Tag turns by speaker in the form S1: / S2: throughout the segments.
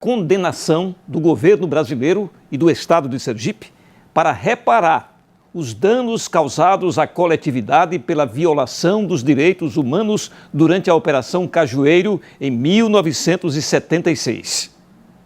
S1: condenação do governo brasileiro e do estado de Sergipe para reparar os danos causados à coletividade pela violação dos direitos humanos durante a Operação Cajueiro em 1976.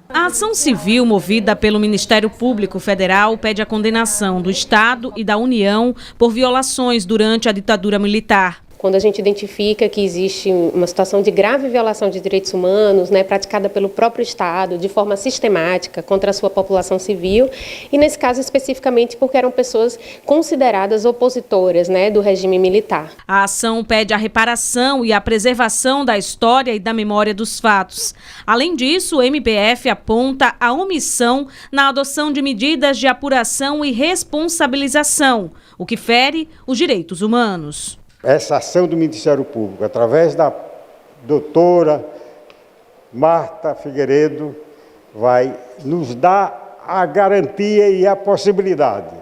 S2: A ação civil movida pelo Ministério Público Federal pede a condenação do Estado e da União por violações durante a ditadura militar.
S3: Quando a gente identifica que existe uma situação de grave violação de direitos humanos, praticada pelo próprio Estado, de forma sistemática, contra a sua população civil, e nesse caso especificamente porque eram pessoas consideradas opositoras do regime militar.
S2: A ação pede a reparação e a preservação da história e da memória dos fatos. Além disso, o MPF aponta a omissão na adoção de medidas de apuração e responsabilização, o que fere os direitos humanos.
S4: Essa ação do Ministério Público, através da doutora Marta Figueiredo, vai nos dar a garantia e a possibilidade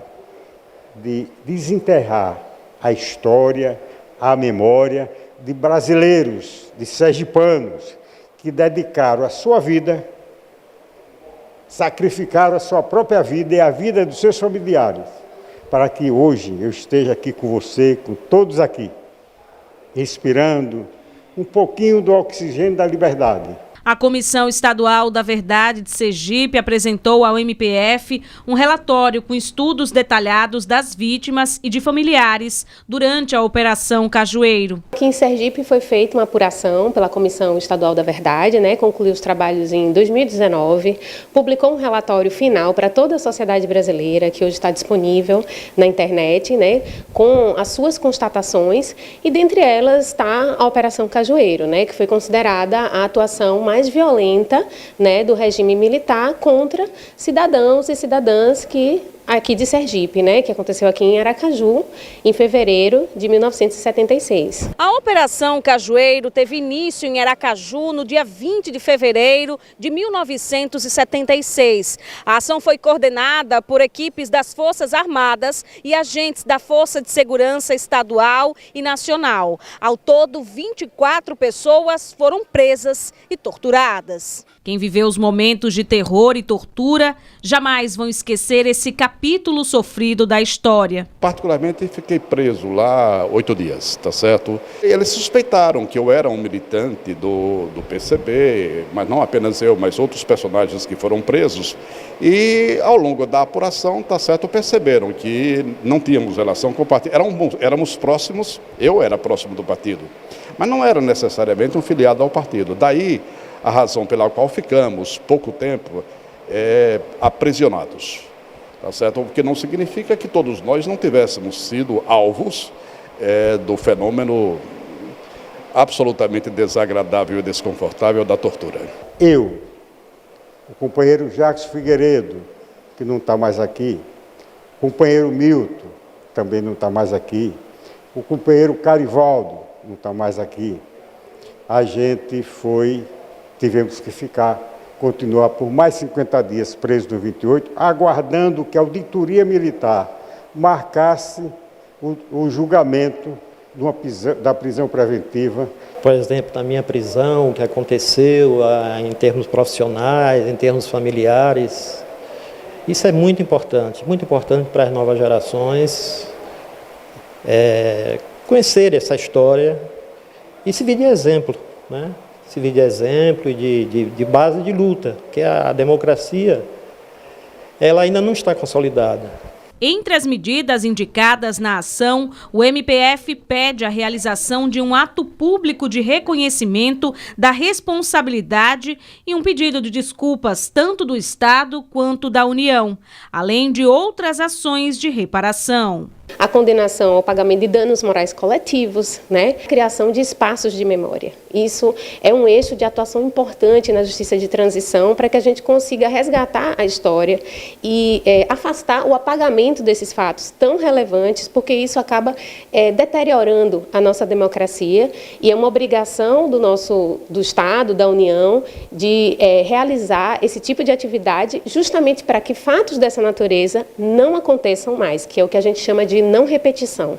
S4: de desenterrar a história, a memória de brasileiros, de sergipanos, que dedicaram a sua vida, sacrificaram a sua própria vida e a vida dos seus familiares, para que hoje eu esteja aqui com você, com todos aqui, respirando um pouquinho do oxigênio da liberdade.
S2: A Comissão Estadual da Verdade de Sergipe apresentou ao MPF um relatório com estudos detalhados das vítimas e de familiares durante a Operação Cajueiro.
S3: Aqui em Sergipe foi feita uma apuração pela Comissão Estadual da Verdade, concluiu os trabalhos em 2019, publicou um relatório final para toda a sociedade brasileira, que hoje está disponível na internet, com as suas constatações, e dentre elas está a Operação Cajueiro, que foi considerada a atuação mais violenta do regime militar contra cidadãos e cidadãs aqui de Sergipe, que aconteceu aqui em Aracaju, em fevereiro de 1976.
S2: A Operação Cajueiro teve início em Aracaju no dia 20 de fevereiro de 1976. A ação foi coordenada por equipes das Forças Armadas e agentes da Força de Segurança Estadual e Nacional. Ao todo, 24 pessoas foram presas e torturadas. Quem viveu os momentos de terror e tortura jamais vão esquecer esse capítulo sofrido da história.
S5: Particularmente, fiquei preso lá 8 dias, tá certo? Eles suspeitaram que eu era um militante do PCB, mas não apenas eu, mas outros personagens que foram presos. E ao longo da apuração, tá certo, perceberam que não tínhamos relação com o partido. Éramos próximos, eu era próximo do partido, mas não era necessariamente um filiado ao partido. Daí a razão pela qual ficamos pouco tempo aprisionados, tá certo? Porque não significa que todos nós não tivéssemos sido alvos do fenômeno absolutamente desagradável e desconfortável da tortura.
S4: Eu, o companheiro Jacques Figueiredo, que não está mais aqui, o companheiro Milton, também não está mais aqui, o companheiro Carivaldo, não está mais aqui, a gente tivemos que continuar por mais 50 dias preso no 28, aguardando que a auditoria militar marcasse o julgamento da prisão preventiva.
S6: Por exemplo, na minha prisão, o que aconteceu em termos profissionais, em termos familiares, isso é muito importante para as novas gerações conhecer essa história e servir de exemplo, servir de exemplo e de base de luta, que a democracia ela ainda não está consolidada.
S2: Entre as medidas indicadas na ação, o MPF pede a realização de um ato público de reconhecimento da responsabilidade e um pedido de desculpas tanto do Estado quanto da União, além de outras ações de reparação.
S3: A condenação ao pagamento de danos morais coletivos, criação de espaços de memória. Isso é um eixo de atuação importante na justiça de transição para que a gente consiga resgatar a história e afastar o apagamento desses fatos tão relevantes, porque isso acaba deteriorando a nossa democracia e é uma obrigação do Estado, da União, de realizar esse tipo de atividade justamente para que fatos dessa natureza não aconteçam mais, que é o que a gente chama de não repetição.